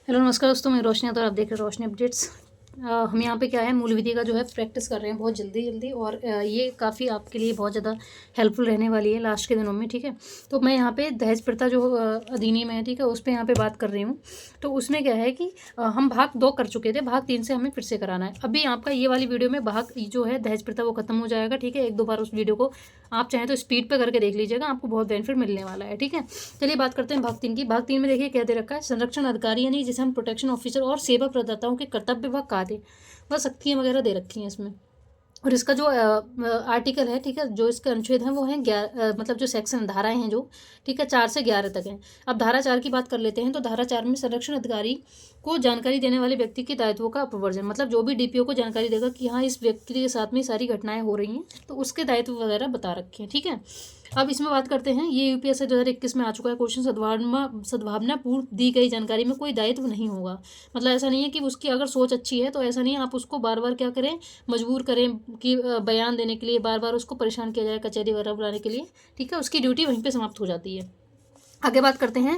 Hello नमस्कार दोस्तों, मैं रोशनी तो आप देख रहे हैं रोशनी अपडेट्स। हम यहाँ पे क्या है मूल विधि का जो है प्रैक्टिस कर रहे हैं बहुत जल्दी और ये काफ़ी आपके लिए बहुत ज़्यादा हेल्पफुल रहने वाली है लास्ट के दिनों में। ठीक है, तो मैं यहाँ पे दहेज प्रथा जो अधिनियम है, ठीक है, उस पर यहाँ पे बात कर रही हूँ। तो उसमें क्या है कि हम भाग 2 कर चुके थे, भाग 3 से हमें फिर से कराना है। अभी आपका ये वाली वीडियो में भाग जो है दहेज प्रथा वो खत्म हो जाएगा। ठीक है, 1-2 बार उस वीडियो को आप चाहें तो स्पीड पे करके देख लीजिएगा, आपको बहुत बेनिफिट मिलने वाला है। ठीक है, चलिए बात करते हैं भाग 3 की। भाग 3 में देखिए क्या दे रखा है, संरक्षण अधिकारी यानी जिसे हम प्रोटेक्शन ऑफिसर और सेवा प्रदाताओं के कर्तव्य व कार्य व शक्तियाँ वगैरह दे रखी हैं इसमें। और इसका जो आर्टिकल है, ठीक है, जो इसका अनुच्छेद है वो है मतलब जो सेक्शन धाराएं हैं जो, ठीक है, 4 से 11 तक हैं। अब धारा 4 की बात कर लेते हैं। तो धारा 4 में संरक्षण अधिकारी को जानकारी देने वाले व्यक्ति के दायित्वों का अपवर्जन, मतलब जो भी डीपीओ को जानकारी देगा कि हाँ इस व्यक्ति के साथ में सारी घटनाएं हो रही हैं, तो उसके दायित्व वगैरह बता रखे हैं। ठीक है, अब इसमें बात करते हैं। ये यूपीएससी 2021 में आ चुका है क्वेश्चन। सद्भावनापूर्ण दी गई जानकारी में कोई दायित्व नहीं होगा। मतलब ऐसा नहीं है कि उसकी अगर सोच अच्छी है तो ऐसा नहीं है आप उसको बार बार क्या करें, मजबूर करें कि बयान देने के लिए, बार बार उसको परेशान किया जाए कचहरी वगैरह बुलाने के लिए। ठीक है, उसकी ड्यूटी वहीं पे समाप्त हो जाती है। आगे बात करते हैं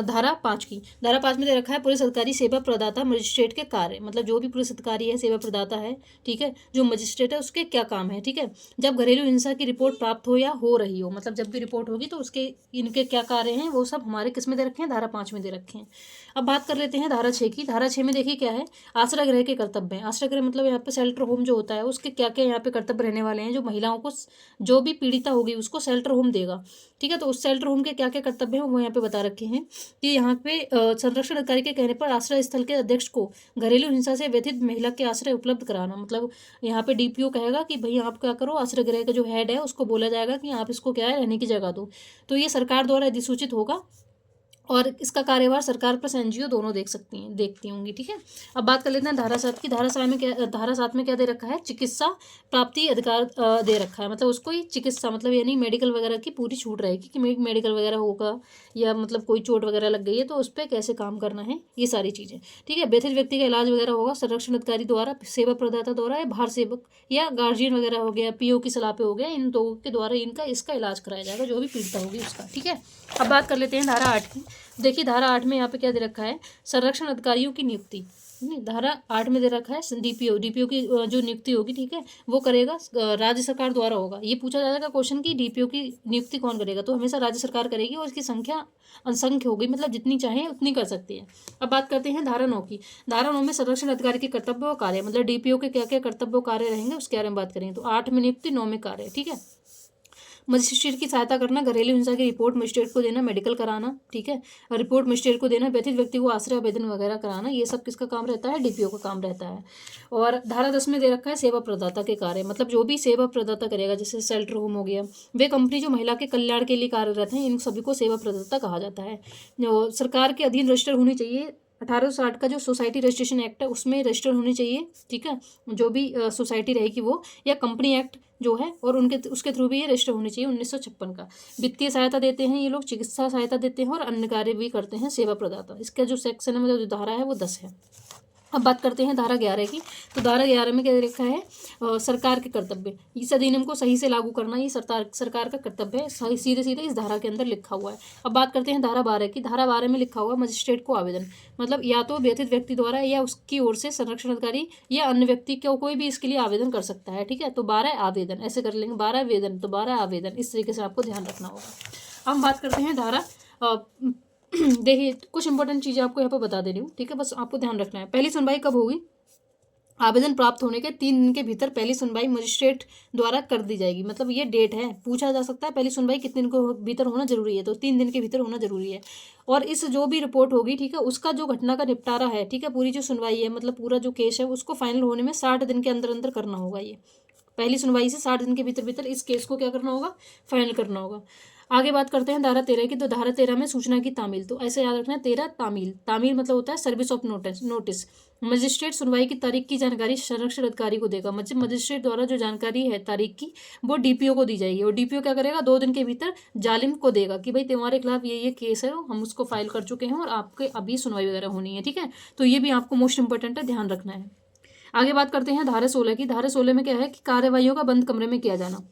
धारा 5 की। धारा 5 में दे रखा है पुलिस अधिकारी सेवा प्रदाता मजिस्ट्रेट के कार्य, मतलब जो भी पुलिस अधिकारी है, सेवा प्रदाता है, ठीक है, जो मजिस्ट्रेट है उसके क्या काम है। ठीक है, जब घरेलू हिंसा की रिपोर्ट प्राप्त हो या हो रही हो, मतलब जब भी रिपोर्ट होगी तो उसके इनके क्या कार्य हैं वो सब हमारे किस में दे रखे हैं, धारा 5 में दे रखे हैं। अब बात कर लेते हैं धारा 6 की। धारा 6 में देखिए क्या है, आश्रय गृह के कर्तव्य हैं। आश्रय गृह मतलब यहाँ पे शेल्टर होम जो होता है उसके क्या क्या यहाँ पे कर्तव्य रहने वाले हैं। जो महिलाओं को, जो भी पीड़िता होगी उसको शेल्टर होम देगा। ठीक है, तो उस शेल्टर होम के क्या क्या कर्तव्य हैं वो यहाँ पे बता रखे हैं कि यहाँ पे संरक्षण अधिकारी के कहने पर आश्रय स्थल के अध्यक्ष को घरेलू हिंसा से व्यथित महिला के आश्रय उपलब्ध कराना। मतलब यहाँ पे डीपीओ कहेगा कि भाई आप क्या करो, आश्रय गृह का जो हेड है उसको बोला जाएगा कि आप इसको क्या है रहने की जगह दो। तो ये सरकार द्वारा अधिसूचित होगा और इसका कार्यभार सरकार प्लस एनजीओ दोनों देखती होंगी। ठीक है, अब बात कर लेते हैं धारा 7 की। धारा 7 में क्या दे रखा है, चिकित्सा प्राप्ति अधिकार दे रखा है। मतलब उसको ही चिकित्सा मतलब यानी मेडिकल वगैरह की पूरी छूट रहेगी कि मेडिकल वगैरह होगा या मतलब कोई चोट वगैरह लग गई है तो उस पर कैसे काम करना है, ये सारी चीज़ें। ठीक है, व्यथित व्यक्ति का इलाज वगैरह होगा संरक्षण अधिकारी द्वारा, सेवा प्रदाता द्वारा या बाहर सेवक या गार्जियन वगैरह हो गया, पीओ की सलाह पे हो गया, इन दो के द्वारा इसका इलाज कराया जाएगा जो भी पीड़िता होगी उसका। ठीक है, अब बात कर लेते हैं धारा 8 की। देखिए धारा 8 में यहाँ पे क्या दे रखा है, संरक्षण अधिकारियों की नियुक्ति। धारा 8 में दे रखा है डीपीओ की जो नियुक्ति होगी, ठीक है, वो करेगा राज्य सरकार द्वारा होगा। ये पूछा जाएगा क्वेश्चन की डीपीओ की नियुक्ति कौन करेगा, तो हमेशा राज्य सरकार करेगी और इसकी संख्या असंख्य होगी, मतलब जितनी चाहे उतनी कर सकती है। अब बात करते हैं धारा 9 की। धारा 9 में संरक्षण अधिकारी के कर्तव्य और कार्य, मतलब डीपीओ के क्या क्या कर्तव्य और कार्य रहेंगे उसके बारे में बात करेंगे। तो 8 में नियुक्ति, 9 में कार्य। ठीक है, मजिस्ट्रेट की सहायता करना, घरेलू हिंसा की रिपोर्ट मजिस्ट्रेट को देना, मेडिकल कराना, ठीक है, रिपोर्ट मजिस्ट्रेट को देना, व्यथित व्यक्ति को आश्रय आवेदन वगैरह कराना, ये सब किसका काम रहता है, डीपीओ का काम रहता है। और धारा 10 में दे रखा है सेवा प्रदाता के कार्य, मतलब जो भी सेवा प्रदाता करेगा, जैसे शेल्टर होम हो गया, वे कंपनी जो महिला के कल्याण के लिए कार्यरत हैं, इन सभी को सेवा प्रदाता कहा जाता है। जो सरकार के अधीन रजिस्टर होनी चाहिए। 1860 का जो सोसाइटी रजिस्ट्रेशन एक्ट है उसमें रजिस्टर होनी चाहिए। ठीक है, जो भी सोसाइटी रहेगी वो, या कंपनी एक्ट जो है और उनके उसके थ्रू भी ये रजिस्टर होनी चाहिए 1956 का। वित्तीय सहायता देते हैं ये लोग, चिकित्सा सहायता देते हैं और अन्य कार्य भी करते हैं सेवा प्रदाता। इसका जो सेक्शन है, मतलब जो धारा है वो 10 है। अब बात करते हैं धारा 11 की। तो धारा 11 में क्या लिखा है, सरकार के कर्तव्य। इस अधिनियम को सही से लागू करना ये सरकार का कर्तव्य है, सीधे सीधे इस धारा के अंदर लिखा हुआ है। अब बात करते हैं धारा 12 की। धारा 12 में लिखा हुआ मजिस्ट्रेट को आवेदन, मतलब या तो व्यथित व्यक्ति द्वारा या उसकी ओर से संरक्षण अधिकारी या अन्य व्यक्ति को कोई भी इसके लिए आवेदन कर सकता है। ठीक है, तो 12 आवेदन ऐसे कर लेंगे, 12 वेदन तो 12 आवेदन, इस तरीके से आपको ध्यान रखना होगा। अब हम बात करते हैं धारा देखिए कुछ इंपॉर्टेंट चीज़ें आपको यहाँ पर बता दे रही हूँ। ठीक है, बस आपको ध्यान रखना है। पहली सुनवाई कब होगी, आवेदन प्राप्त होने के 3 दिन के भीतर पहली सुनवाई मजिस्ट्रेट द्वारा कर दी जाएगी। मतलब ये डेट है, पूछा जा सकता है पहली सुनवाई कितने दिन को भीतर होना जरूरी है, तो 3 दिन के भीतर होना जरूरी है। और इस जो भी रिपोर्ट होगी, ठीक है, उसका जो घटना का निपटारा है, ठीक है, पूरी जो सुनवाई है, मतलब पूरा जो केस है उसको फाइनल होने में 60 दिन के अंदर अंदर करना होगा। ये पहली सुनवाई से 60 दिन के भीतर भीतर इस केस को क्या करना होगा, फाइनल करना होगा। आगे बात करते हैं धारा 13 की। तो धारा 13 में सूचना की तामील, तो ऐसे याद रखना है 13 तामील मतलब होता है सर्विस ऑफ नोटिस। मजिस्ट्रेट सुनवाई की तारीख की जानकारी संरक्षण अधिकारी को देगा। मतलब मजिस्ट्रेट द्वारा जो जानकारी है तारीख की वो डीपीओ को दी जाएगी और डीपीओ क्या करेगा, 2 दिन के भीतर जालिम को देगा कि भाई तुम्हारे खिलाफ ये केस है, हम उसको फाइल कर चुके हैं और आपके अभी सुनवाई वगैरह होनी है। ठीक है, तो ये भी आपको मोस्ट इंपॉर्टेंट है, ध्यान रखना है। आगे बात करते हैं धारा 16 की। धारा 16 में क्या है कि कार्यवाहियों का बंद कमरे में किया जाना,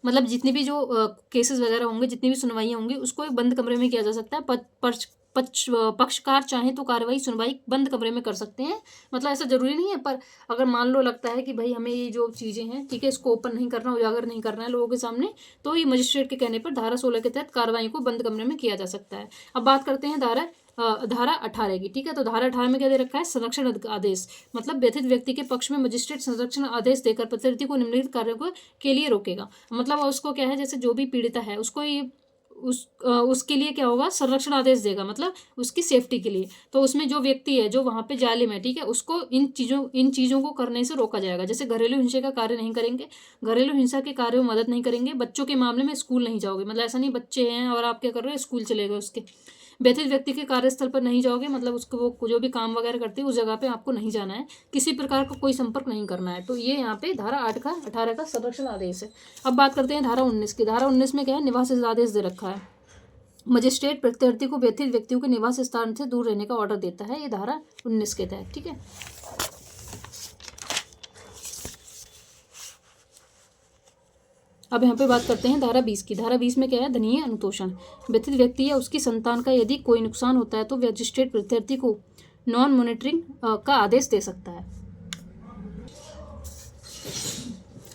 मतलब जितनी भी जो केसेस वगैरह होंगे, जितनी भी सुनवाइयाँ होंगी उसको एक बंद कमरे में किया जा सकता है। पक्षकार चाहें तो कार्रवाई सुनवाई बंद कमरे में कर सकते हैं। मतलब ऐसा जरूरी नहीं है, पर अगर मान लो लगता है कि भाई हमें ये जो चीज़ें हैं, ठीक है, इसको ओपन नहीं करना, उजागर नहीं करना है लोगों के सामने, तो ये मजिस्ट्रेट के कहने पर धारा 16 के तहत कार्रवाई को बंद कमरे में किया जा सकता है। अब बात करते हैं धारा 18 की, ठीक है। तो धारा 18 में क्या दे रखा है, संरक्षण आदेश, मतलब व्यथित व्यक्ति के पक्ष में मजिस्ट्रेट संरक्षण आदेश देकर प्रत्यर्थी को निम्नलिखित कार्यों के लिए रोकेगा। मतलब उसको क्या है, जैसे जो भी पीड़िता है उसको ये उसके लिए क्या होगा, संरक्षण आदेश देगा, मतलब उसकी सेफ्टी के लिए। तो उसमें जो व्यक्ति है जो वहाँ पे जालिम है, ठीक है, उसको इन चीज़ों को करने से रोका जाएगा। जैसे घरेलू हिंसा का कार्य नहीं करेंगे, घरेलू हिंसा के कार्यों में मदद नहीं करेंगे, बच्चों के मामले में स्कूल नहीं जाओगे, मतलब ऐसा नहीं बच्चे हैं और आप क्या कर रहे हो, स्कूल चले गए उसके। व्यथित व्यक्ति के कार्यस्थल पर नहीं जाओगे, मतलब उसको वो जो भी काम वगैरह करती है उस जगह पे आपको नहीं जाना है, किसी प्रकार का कोई संपर्क नहीं करना है। तो ये यहाँ पे धारा 18 का संरक्षण आदेश है। अब बात करते हैं धारा 19 की। धारा 19 में क्या है, निवास आदेश दे रखा है। मजिस्ट्रेट प्रत्यर्थी को व्यथित व्यक्तियों के निवास स्थान से दूर रहने का ऑर्डर देता है, ये धारा 19 के तहत, ठीक है। अब यहाँ पे बात करते हैं धारा 20 की। धारा 20 में क्या है, धनीय अनुतोषण, व्यथित व्यक्ति या उसकी संतान का यदि कोई नुकसान होता है तो मजिस्ट्रेट प्रत्यर्थी को नॉन मॉनिटरिंग का आदेश दे सकता है।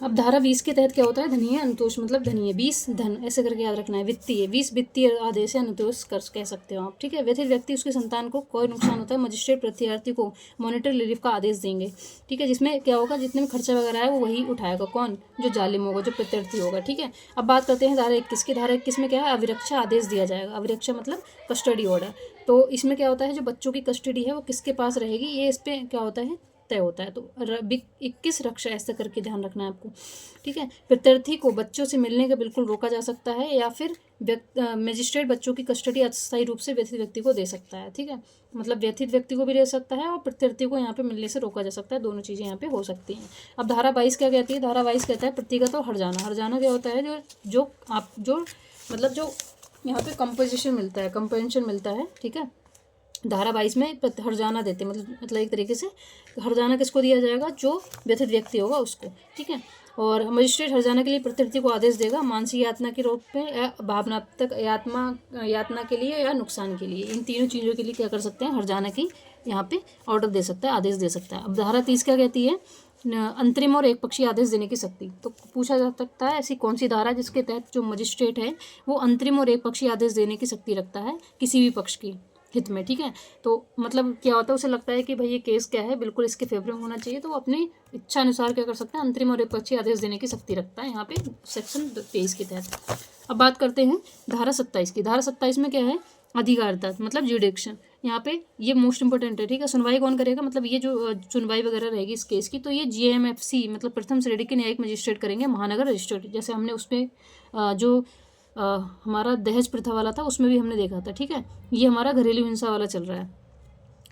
अब धारा 20 के तहत क्या होता है, धनीय अनुतोष, मतलब धनीय 20 धन, ऐसे करके याद रखना है। वित्तीय 20 वित्तीय आदेश या अनुतोष कर कह सकते हो आप, ठीक है। व्यथित व्यक्ति उसकी संतान को कोई नुकसान होता है, मजिस्ट्रेट प्रत्यार्थी को मॉनिटर रिलीफ का आदेश देंगे, ठीक है। जिसमें क्या होगा, जितने में खर्चा वगैरह है वो वही उठाएगा, कौन, जो जालिम होगा, जो प्रत्यार्थी होगा, ठीक है। अब बात करते हैं धारा 21 की। धारा 21 में क्या है, अभिरक्षा आदेश दिया जाएगा। अभिरक्षा मतलब कस्टडी ऑर्डर। तो इसमें क्या होता है, जो बच्चों की कस्टडी है वो किसके पास रहेगी, ये इस पर क्या होता है, तय होता है। तो 21 रक्षा ऐसा करके ध्यान रखना है आपको, ठीक है। प्रत्यर्थी को बच्चों से मिलने का बिल्कुल रोका जा सकता है, या फिर मजिस्ट्रेट बच्चों की कस्टडी अस्थायी रूप से व्यथित व्यक्ति को दे सकता है, ठीक है। मतलब व्यथित व्यक्ति को भी दे सकता है और प्रत्यर्थी को यहाँ पे मिलने से रोका जा सकता है, दोनों चीज़ें यहाँ पे हो सकती हैं। अब धारा 22 क्या कहती है, धारा 22 कहता है प्रतिगत और हर्जाना। हर्जाना क्या होता है, जो मतलब जो यहाँ पे कंपोजिशन मिलता है, कंपेंसेशन मिलता है, ठीक है। धारा 22 में हर्जाना देते हैं, मतलब एक तरीके से हर्जाना किसको दिया जाएगा, जो व्यथित व्यक्ति होगा उसको, ठीक है। और मजिस्ट्रेट हर्जाना के लिए प्रत्यर्थी को आदेश देगा, मानसिक यातना के रूप में या भावनात्मक यातना के लिए या नुकसान के लिए, इन तीनों चीज़ों के लिए क्या कर सकते हैं, हर्जाना की यहाँ पे ऑर्डर दे सकता है, आदेश दे सकता है। अब धारा 30 क्या कहती है, अंतरिम और एक पक्षीय आदेश देने की शक्ति। तो पूछा जा सकता है ऐसी कौन सी धारा है जिसके तहत जो मजिस्ट्रेट है वो अंतरिम और एक पक्षीय आदेश देने की शक्ति रखता है किसी भी पक्ष की हित में, ठीक है। तो मतलब क्या होता है, उसे लगता है कि भाई ये केस क्या है, बिल्कुल इसके फेवर में होना चाहिए, तो वो अपनी इच्छा अनुसार क्या कर सकता है, अंतरिम और एकपक्षीय आदेश देने की शक्ति रखता है यहाँ पे सेक्शन 23 के तहत। अब बात करते हैं धारा 27 की। धारा 27 में क्या है, अधिकारिता, मतलब जुडिक्शन। यहाँ पे ये मोस्ट इंपॉर्टेंट है, ठीक है। सुनवाई कौन करेगा, मतलब ये जो सुनवाई वगैरह रहेगी इस केस की, तो ये GMFC मतलब प्रथम श्रेणी के न्यायिक मजिस्ट्रेट करेंगे, महानगर रजिस्ट्रेट। जैसे हमने उसमें जो हमारा दहेज प्रथा वाला था उसमें भी हमने देखा था, ठीक है। ये हमारा घरेलू हिंसा वाला चल रहा है।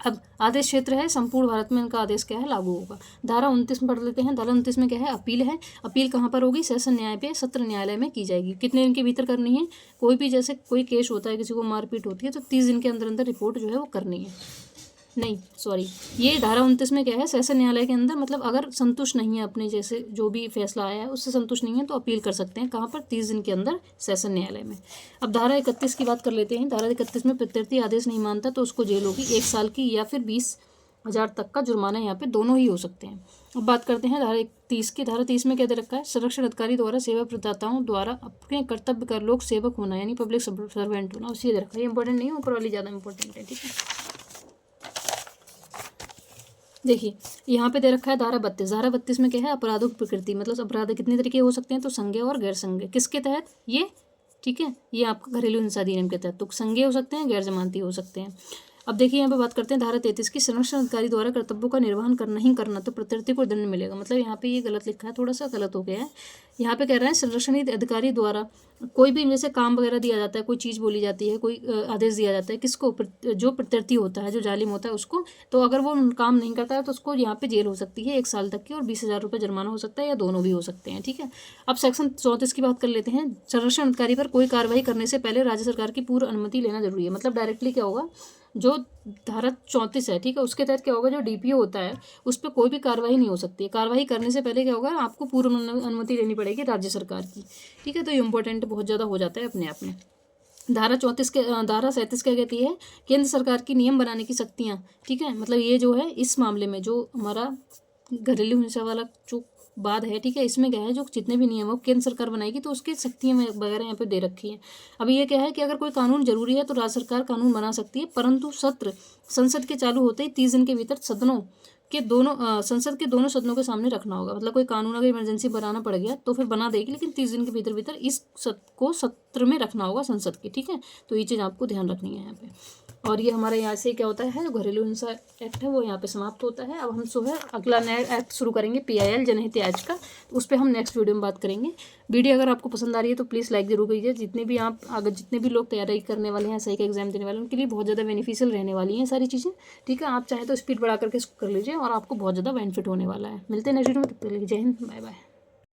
अब आदेश क्षेत्र है, संपूर्ण भारत में इनका आदेश क्या है, लागू होगा। धारा 29 में पढ़ लेते हैं। धारा 29 में क्या है, अपील है। अपील कहाँ पर होगी, सेशन न्याय पे, सत्र न्यायालय में की जाएगी। कितने दिन के भीतर करनी है, कोई भी जैसे कोई केस होता है, किसी को मारपीट होती है तो 30 दिन के अंदर अंदर रिपोर्ट जो है वो करनी है। नहीं सॉरी, ये धारा 29 में क्या है, सेशन न्यायालय के अंदर, मतलब अगर संतुष्ट नहीं है अपने जैसे जो भी फैसला आया है उससे संतुष्ट नहीं है तो अपील कर सकते हैं, कहाँ पर, 30 दिन के अंदर सेशन न्यायालय में। अब धारा 31 की बात कर लेते हैं। धारा 31 में प्रत्यर्थी आदेश नहीं मानता तो उसको जेल होगी 1 साल की या फिर 20,000 तक का जुर्माना, यहाँ पे दोनों ही हो सकते हैं। अब बात करते हैं धारा 30 की। धारा 30 में क्या दे रखा है, संरक्षण अधिकारी द्वारा सेवा प्रदाताओं द्वारा अपने कर्तव्य कर लोक सेवक होना, यानी पब्लिक सर्वेंट होना, उसी दे रखा है। ये इंपॉर्टेंट नहीं है, ऊपर वाली ज़्यादा इंपॉर्टेंट है, ठीक है। देखिए यहाँ पे दे रखा है धारा 32। धारा 32 में क्या है, अपराधों की प्रकृति, मतलब अपराध कितने तरीके हो सकते हैं, तो संज्ञेय और गैर संज्ञेय। किसके तहत, ये ठीक है, ये आपका घरेलू हिंसा अधिनियम के तहत। तो संज्ञेय हो सकते हैं, गैर जमानती हो सकते हैं। अब देखिए यहाँ पे बात करते हैं धारा 33 की। संरक्षण अधिकारी द्वारा कर्तव्यों का निर्वहन नहीं करना तो प्रत्यर्थी को दंड मिलेगा। मतलब यहाँ पे ये गलत लिखा है, थोड़ा सा गलत हो गया है। यहाँ पे कह रहा है संरक्षण अधिकारी द्वारा कोई भी जैसे काम वगैरह दिया जाता है, कोई चीज़ बोली जाती है, कोई आदेश दिया जाता है, किसको, जो प्रत्यर्थी होता है, जो जालिम होता है उसको, तो अगर वो काम नहीं करता है तो उसको यहाँ पे जेल हो सकती है 1 साल तक की, और 20,000 रुपये जुर्माना हो सकता है, या दोनों भी हो सकते हैं, ठीक है। अब सेक्शन 34 की बात कर लेते हैं। संरक्षण अधिकारी पर कोई कार्रवाई करने से पहले राज्य सरकार की पूर्व अनुमति लेना जरूरी है। मतलब डायरेक्टली क्या होगा, जो धारा 34 है, ठीक है, उसके तहत क्या होगा, जो DPO होता है उस पर कोई भी कार्रवाई नहीं हो सकती है। कार्रवाई करने से पहले क्या होगा, आपको पूर्व अनुमति लेनी पड़ेगी राज्य सरकार की, ठीक है। तो ये इंपॉर्टेंट बहुत ज़्यादा हो जाता है अपने आप में। धारा 37 क्या कहती है, केंद्र सरकार की नियम बनाने की शक्तियाँ, ठीक है। मतलब ये जो है इस मामले में जो हमारा घरेलू हिंसा वाला जो बात है, ठीक है, इसमें क्या है जो जितने भी नियम हो केंद्र सरकार बनाएगी, तो उसकी शक्तियाँ वगैरह यहाँ पे दे रखी है। अब ये क्या है कि अगर कोई कानून जरूरी है तो राज्य सरकार कानून बना सकती है, परंतु सत्र संसद के चालू होते ही 30 दिन के भीतर संसद के दोनों सदनों के सामने रखना होगा। मतलब कोई कानून अगर इमरजेंसी बनाना पड़ गया तो फिर बना देगी, लेकिन 30 दिन के भीतर भीतर इस सत्र में रखना होगा संसद के, ठीक है। तो ये चीज़ आपको ध्यान रखनी है यहाँ पे। और ये हमारे यहाँ से क्या होता है, जो घरेलू हिंसा एक्ट है वो यहाँ पे समाप्त होता है। अब हम जो है अगला नया एक्ट शुरू करेंगे PIL जनहित याचिका का, तो उस पर हम नेक्स्ट वीडियो में बात करेंगे। वीडियो अगर आपको पसंद आ रही है तो प्लीज़ लाइक जरूर कीजिए। जितने भी लोग तैयारी करने वाले हैं, सही का एग्जाम देने वाले हैं, उनके लिए बहुत ज़्यादा बेनिफिशियल रहने वाली हैं सारी चीज़ें, ठीक है। आप चाहें तो स्पीड बढ़ा करके कर लीजिए और आपको बहुत ज़्यादा बेनिफिट होने वाला है। मिलते हैं नेक्स्ट वीडियो में, तब तक के लिए जय हिंद, बाय बाय।